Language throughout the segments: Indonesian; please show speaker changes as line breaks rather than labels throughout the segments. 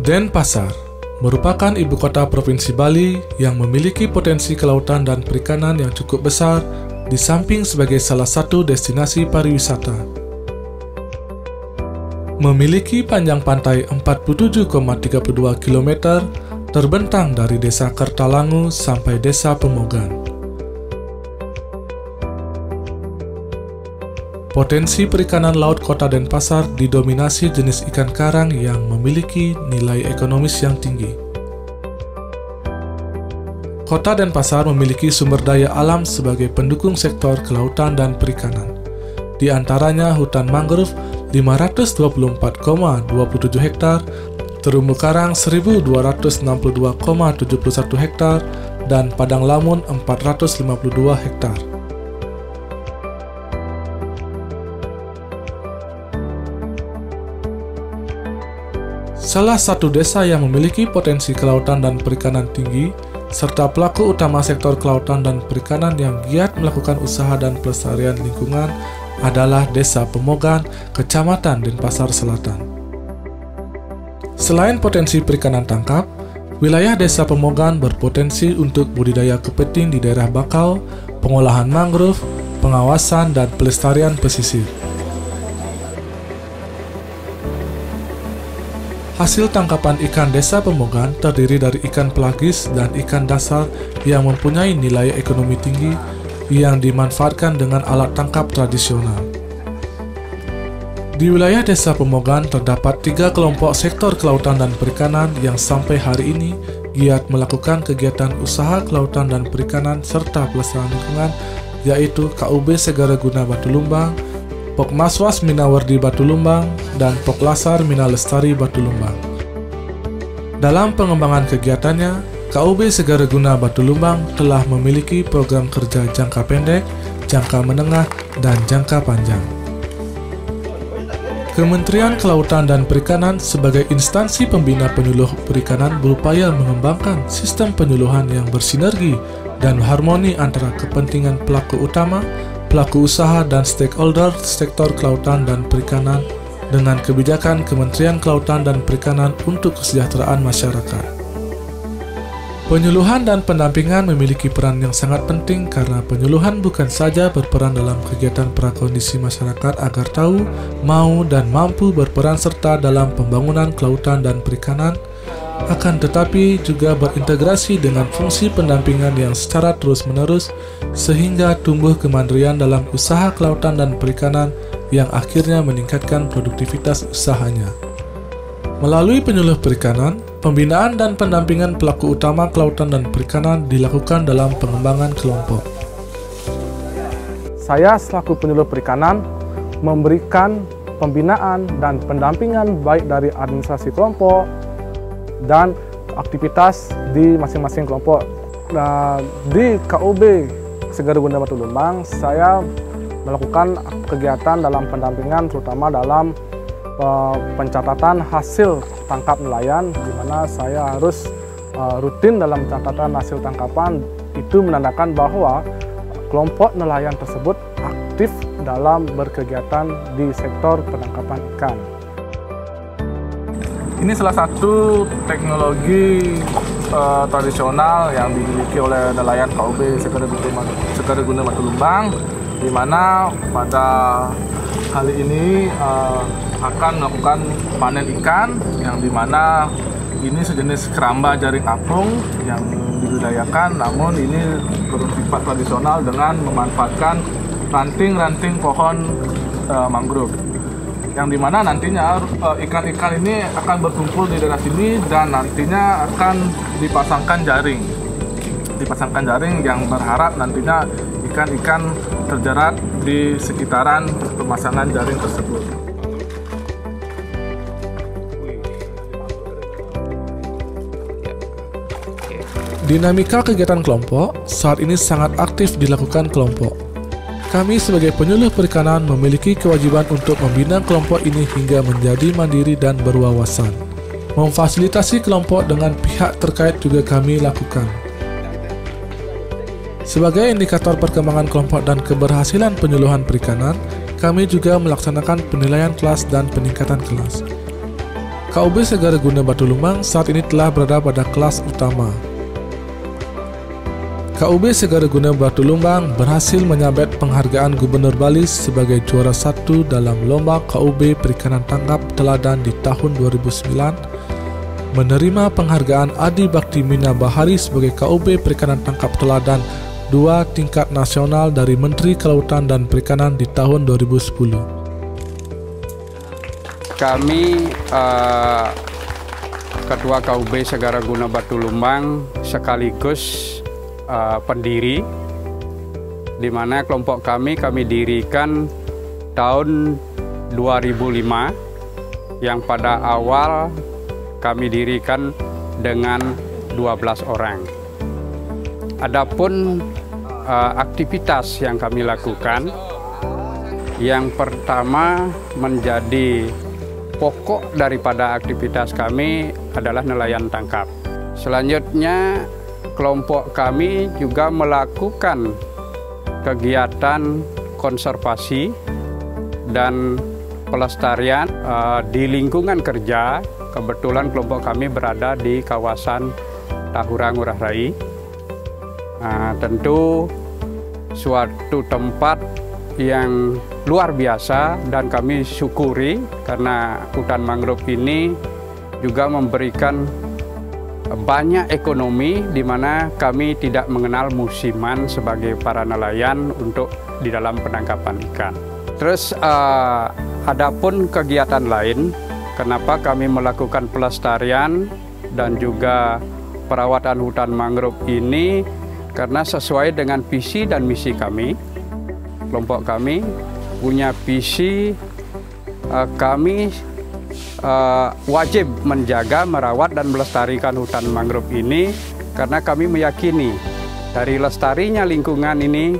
Denpasar merupakan ibu kota Provinsi Bali yang memiliki potensi kelautan dan perikanan yang cukup besar, di samping sebagai salah satu destinasi pariwisata. Memiliki panjang pantai 47,32 km, terbentang dari Desa Kertalangu sampai Desa Pemogan. Potensi perikanan laut Kota Denpasar didominasi jenis ikan karang yang memiliki nilai ekonomis yang tinggi. Kota Denpasar memiliki sumber daya alam sebagai pendukung sektor kelautan dan perikanan. Di antaranya hutan mangrove 524,27 hektar, terumbu karang 1.262,71 hektar, dan padang lamun 452 hektar. Salah satu desa yang memiliki potensi kelautan dan perikanan tinggi, serta pelaku utama sektor kelautan dan perikanan yang giat melakukan usaha dan pelestarian lingkungan adalah Desa Pemogan, Kecamatan Denpasar Selatan. Selain potensi perikanan tangkap, wilayah Desa Pemogan berpotensi untuk budidaya kepiting di daerah bakau, pengolahan mangrove, pengawasan dan pelestarian pesisir. Hasil tangkapan ikan Desa Pemogan terdiri dari ikan pelagis dan ikan dasar yang mempunyai nilai ekonomi tinggi yang dimanfaatkan dengan alat tangkap tradisional. Di wilayah Desa Pemogan terdapat 3 kelompok sektor kelautan dan perikanan yang sampai hari ini giat melakukan kegiatan usaha kelautan dan perikanan serta pelestarian lingkungan, yaitu KUB Segaraguna Batu Lumbang, Pokmaswas Minawardi Batu Lumbang, dan Poklasar Minalestari Batu Lumbang. Dalam pengembangan kegiatannya, KUB Segaraguna Batu Lumbang telah memiliki program kerja jangka pendek, jangka menengah, dan jangka panjang. Kementerian Kelautan dan Perikanan sebagai instansi pembina penyuluh perikanan berupaya mengembangkan sistem penyuluhan yang bersinergi dan harmoni antara kepentingan pelaku utama, pelaku usaha, dan stakeholder sektor kelautan dan perikanan dengan kebijakan Kementerian Kelautan dan Perikanan untuk kesejahteraan masyarakat. Penyuluhan dan pendampingan memiliki peran yang sangat penting karena penyuluhan bukan saja berperan dalam kegiatan prakondisi masyarakat agar tahu, mau, dan mampu berperan serta dalam pembangunan kelautan dan perikanan, akan tetapi juga berintegrasi dengan fungsi pendampingan yang secara terus-menerus sehingga tumbuh kemandirian dalam usaha kelautan dan perikanan yang akhirnya meningkatkan produktivitas usahanya. Melalui penyuluh perikanan, pembinaan dan pendampingan pelaku utama kelautan dan perikanan dilakukan dalam pengembangan kelompok.
Saya selaku penyuluh perikanan memberikan pembinaan dan pendampingan baik dari administrasi kelompok dan aktivitas di masing-masing kelompok. Di KUB Segaraguna Batu Lumbang, saya melakukan kegiatan dalam pendampingan terutama dalam pencatatan hasil tangkap nelayan, di mana saya harus rutin dalam catatan hasil tangkapan. Itu menandakan bahwa kelompok nelayan tersebut aktif dalam berkegiatan di sektor penangkapan ikan. Ini salah satu teknologi tradisional yang dimiliki oleh nelayan KUB Segaraguna Batu Lumbang, di mana pada kali ini akan melakukan panen ikan, yang dimana ini sejenis keramba jaring apung yang dibudidayakan, namun ini bersifat tradisional dengan memanfaatkan ranting-ranting pohon mangrove, yang dimana nantinya ikan-ikan ini akan berkumpul di daerah sini dan nantinya akan dipasangkan jaring yang berharap nantinya ikan-ikan terjerat di sekitaran pemasangan jaring tersebut.
Dinamika kegiatan kelompok saat ini sangat aktif dilakukan kelompok. Kami sebagai penyuluh perikanan memiliki kewajiban untuk membina kelompok ini hingga menjadi mandiri dan berwawasan. Memfasilitasi kelompok dengan pihak terkait juga kami lakukan. Sebagai indikator perkembangan kelompok dan keberhasilan penyuluhan perikanan, kami juga melaksanakan penilaian kelas dan peningkatan kelas. KUB Segara Guna Batu Lumbang saat ini telah berada pada kelas utama. KUB Segara Guna Batu Lumbang berhasil menyabet penghargaan Gubernur Bali sebagai juara 1 dalam lomba KUB Perikanan Tangkap Teladan di tahun 2009, menerima penghargaan Adi Bakti Mina Bahari sebagai KUB Perikanan Tangkap Teladan 2 tingkat nasional dari Menteri Kelautan dan Perikanan di tahun 2010.
Kami Ketua KUB Segara Guna Batu Lumbang sekaligus pendiri, di mana kelompok kami dirikan tahun 2005, yang pada awal kami dirikan dengan 12 orang. Adapun aktivitas yang kami lakukan, yang pertama menjadi pokok daripada aktivitas kami adalah nelayan tangkap. Selanjutnya, kelompok kami juga melakukan kegiatan konservasi dan pelestarian di lingkungan kerja. Kebetulan kelompok kami berada di kawasan Tahura Ngurah Rai. Tentu suatu tempat yang luar biasa dan kami syukuri karena hutan mangrove ini juga memberikan banyak ekonomi, di mana kami tidak mengenal musiman sebagai para nelayan untuk di dalam penangkapan ikan. Terus adapun kegiatan lain, kenapa kami melakukan pelestarian dan juga perawatan hutan mangrove ini, karena sesuai dengan visi dan misi kami. Kelompok kami punya visi, kami wajib menjaga, merawat, dan melestarikan hutan mangrove ini, karena kami meyakini dari lestarinya lingkungan ini,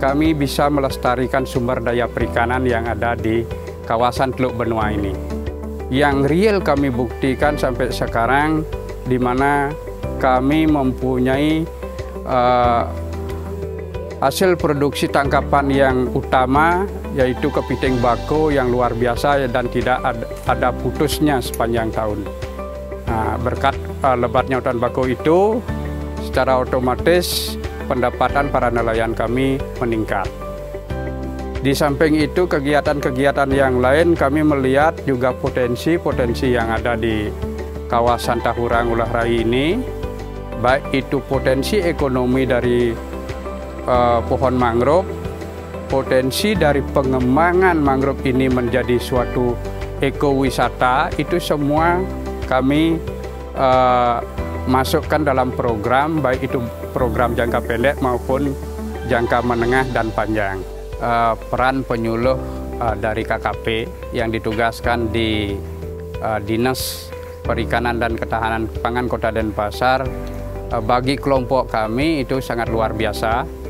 kami bisa melestarikan sumber daya perikanan yang ada di kawasan Teluk Benua ini. Yang real kami buktikan sampai sekarang, di mana kami mempunyai hasil produksi tangkapan yang utama, yaitu kepiting bako yang luar biasa dan tidak ada putusnya sepanjang tahun. Berkat lebatnya hutan bako itu, secara otomatis pendapatan para nelayan kami meningkat. Di samping itu, kegiatan-kegiatan yang lain kami melihat juga potensi-potensi yang ada di kawasan Tahura Ngurah Rai ini, baik itu potensi ekonomi dari pohon mangrove, potensi dari pengembangan mangrove ini menjadi suatu ekowisata, itu semua kami masukkan dalam program, baik itu program jangka pendek maupun jangka menengah dan panjang. Peran penyuluh dari KKP yang ditugaskan di Dinas Perikanan dan Ketahanan Pangan Kota Denpasar, bagi kelompok kami itu sangat luar biasa.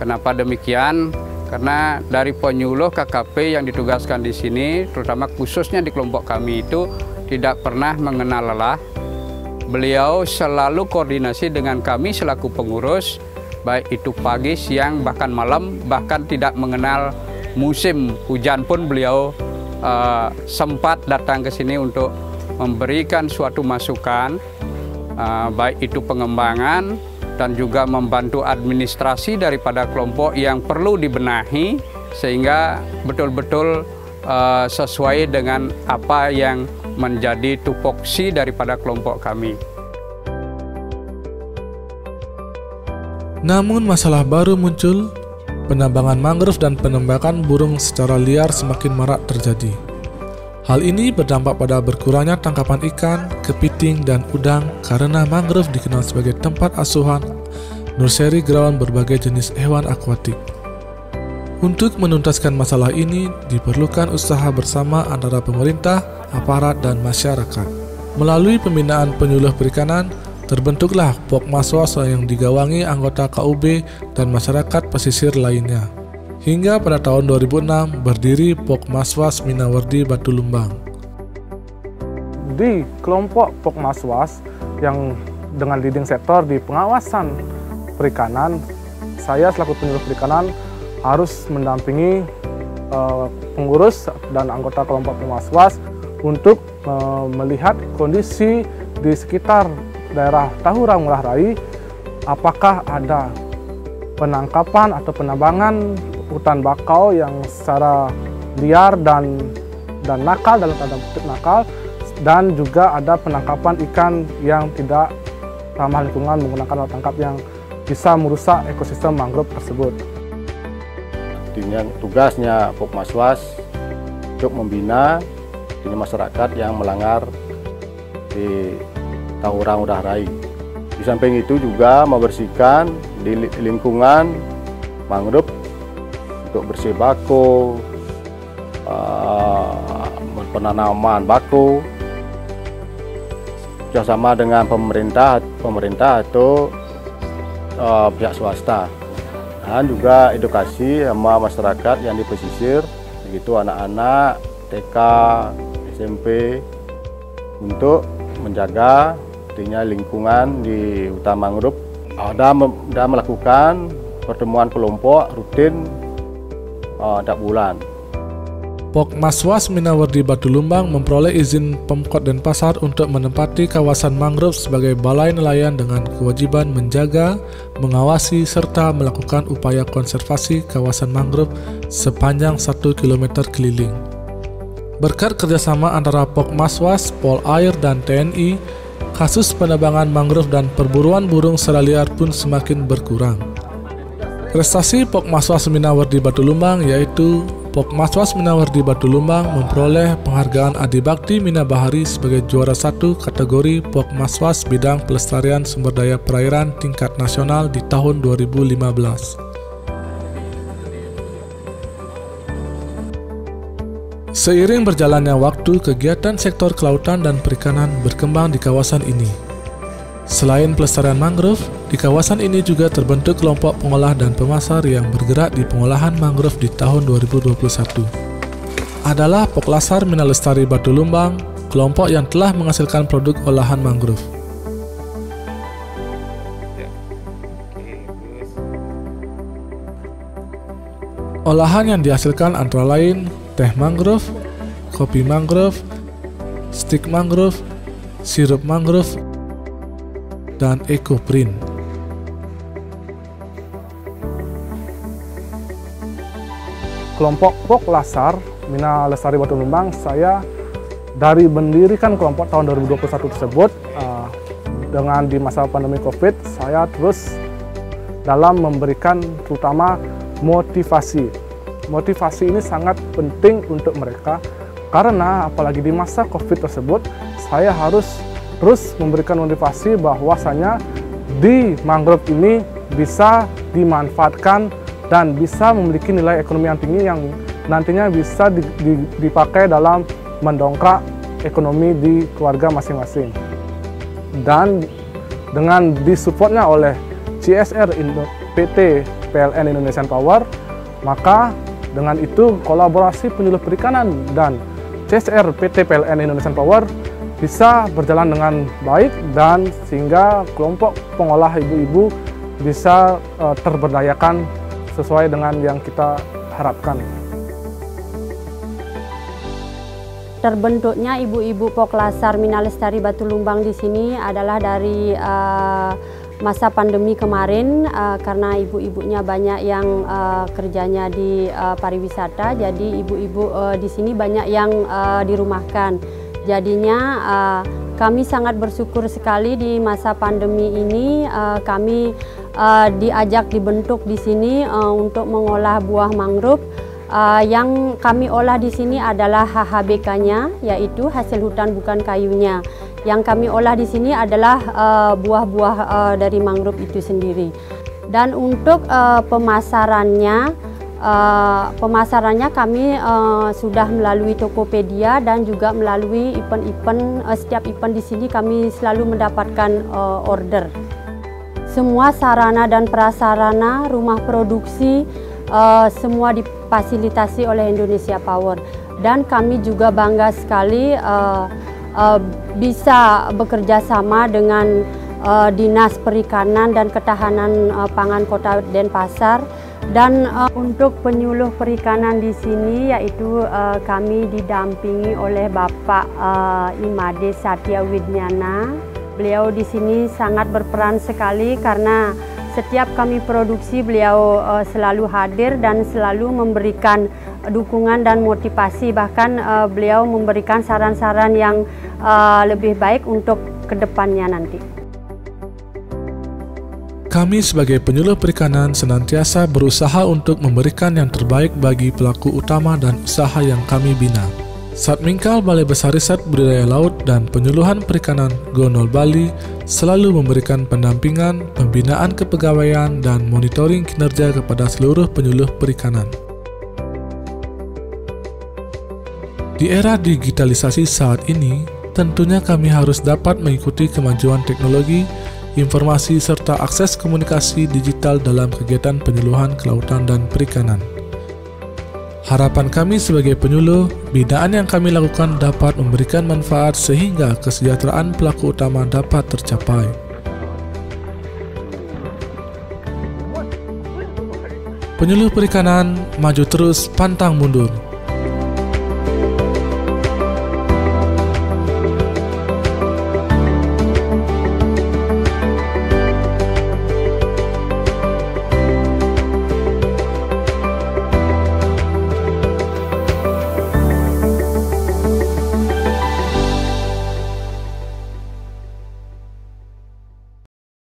Kenapa demikian? Karena dari penyuluh KKP yang ditugaskan di sini, terutama khususnya di kelompok kami itu tidak pernah mengenal lelah. Beliau selalu koordinasi dengan kami selaku pengurus, baik itu pagi, siang, bahkan malam, bahkan tidak mengenal musim hujan pun beliau sempat datang ke sini untuk memberikan suatu masukan, baik itu pengembangan dan juga membantu administrasi daripada kelompok yang perlu dibenahi, sehingga betul-betul sesuai dengan apa yang menjadi tupoksi daripada kelompok kami.
Namun masalah baru muncul, penambangan mangrove dan penembakan burung secara liar semakin marak terjadi. Hal ini berdampak pada berkurangnya tangkapan ikan, kepiting, dan udang karena mangrove dikenal sebagai tempat asuhan nursery ground berbagai jenis hewan akuatik. Untuk menuntaskan masalah ini, diperlukan usaha bersama antara pemerintah, aparat, dan masyarakat. Melalui pembinaan penyuluh perikanan, terbentuklah Pokmaswas yang digawangi anggota KUB dan masyarakat pesisir lainnya. Hingga pada tahun 2006 berdiri Pokmaswas Minawardi Batu Lumbang.
Di kelompok Pokmaswas yang dengan leading sektor di pengawasan perikanan, saya selaku penyuluh perikanan harus mendampingi pengurus dan anggota kelompok Pokmaswas untuk melihat kondisi di sekitar daerah Tahurang Ngurah Rai, apakah ada penangkapan atau penambangan hutan bakau yang secara liar dan nakal, dalam tanda kutip nakal, dan juga ada penangkapan ikan yang tidak ramah lingkungan menggunakan alat tangkap yang bisa merusak ekosistem mangrove tersebut.
Tugasnya Pokmaswas untuk membina masyarakat yang melanggar di Tahurang Ngurah Rai. Di samping itu juga membersihkan di lingkungan mangrove untuk bersih bako, penanaman bako, kerjasama dengan pemerintah atau pihak swasta, dan juga edukasi sama masyarakat yang di pesisir, begitu anak-anak TK, SMP, untuk menjaga lingkungan di hutan mangrove. Ada melakukan pertemuan kelompok rutin tiap bulan.
Pokmaswas Minawardi Batu Lumbang memperoleh izin Pemkot Denpasar untuk menempati kawasan mangrove sebagai balai nelayan dengan kewajiban menjaga, mengawasi, serta melakukan upaya konservasi kawasan mangrove sepanjang 1 km keliling. Berkat kerjasama antara Pokmaswas, Polair, dan TNI, kasus penebangan mangrove dan perburuan burung sera liar pun semakin berkurang. Prestasi Pokmaswas Minawardi Batu Lumbang yaitu Pokmaswas Minawardi Batu Lumbang memperoleh penghargaan Adibakti Mina Bahari sebagai juara 1 kategori Pokmaswas bidang pelestarian sumber daya perairan tingkat nasional di tahun 2015. Seiring berjalannya waktu, kegiatan sektor kelautan dan perikanan berkembang di kawasan ini. Selain pelestarian mangrove, di kawasan ini juga terbentuk kelompok pengolah dan pemasar yang bergerak di pengolahan mangrove di tahun 2021. Adalah Poklasar Mina Lestari Batu Lumbang, kelompok yang telah menghasilkan produk olahan mangrove. Olahan yang dihasilkan antara lain teh mangrove, kopi mangrove, stik mangrove, sirup mangrove, dan ekoprint.
Kelompok Poklasar Mina Lestari Batu Lumbang, saya dari mendirikan kelompok tahun 2021 tersebut, dengan di masa pandemi COVID, saya terus dalam memberikan terutama motivasi. Motivasi ini sangat penting untuk mereka, karena apalagi di masa COVID tersebut, saya harus terus memberikan motivasi bahwasanya di mangrove ini bisa dimanfaatkan dan bisa memiliki nilai ekonomi yang tinggi yang nantinya bisa dipakai dalam mendongkrak ekonomi di keluarga masing-masing. Dan dengan disupportnya oleh CSR PT PLN Indonesian Power, maka dengan itu kolaborasi penyuluh perikanan dan CSR PT PLN Indonesian Power bisa berjalan dengan baik, dan sehingga kelompok pengolah ibu-ibu bisa terberdayakan sesuai dengan yang kita harapkan.
Terbentuknya ibu-ibu Poklasar Mina Lestari Batu Lumbang di sini adalah dari masa pandemi kemarin, karena ibu-ibunya banyak yang kerjanya di pariwisata, jadi ibu-ibu di sini banyak yang dirumahkan. Jadinya kami sangat bersyukur sekali di masa pandemi ini kami diajak dibentuk di sini untuk mengolah buah mangrove. Yang kami olah di sini adalah HHBK-nya, yaitu hasil hutan bukan kayunya. Yang kami olah di sini adalah buah-buah dari mangrove itu sendiri. Dan untuk pemasarannya kami sudah melalui Tokopedia dan juga melalui event-event. Setiap event di sini kami selalu mendapatkan order. Semua sarana dan prasarana rumah produksi semua difasilitasi oleh Indonesia Power, dan kami juga bangga sekali bisa bekerja sama dengan Dinas Perikanan dan Ketahanan Pangan Kota Denpasar Dan untuk penyuluh perikanan di sini yaitu kami didampingi oleh Bapak Imade Satya Widnyana. Beliau di sini sangat berperan sekali karena setiap kami produksi beliau selalu hadir dan selalu memberikan dukungan dan motivasi. Bahkan beliau memberikan saran-saran yang lebih baik untuk kedepannya nanti.
Kami sebagai penyuluh perikanan senantiasa berusaha untuk memberikan yang terbaik bagi pelaku utama dan usaha yang kami bina. Satmingkal Balai Besar Riset Budidaya Laut dan Penyuluhan Perikanan Gonol Bali selalu memberikan pendampingan, pembinaan kepegawaian, dan monitoring kinerja kepada seluruh penyuluh perikanan. Di era digitalisasi saat ini, tentunya kami harus dapat mengikuti kemajuan teknologi, informasi, serta akses komunikasi digital dalam kegiatan penyuluhan kelautan dan perikanan. Harapan kami sebagai penyuluh, binaan yang kami lakukan dapat memberikan manfaat sehingga kesejahteraan pelaku utama dapat tercapai. Penyuluh perikanan, maju terus, pantang mundur.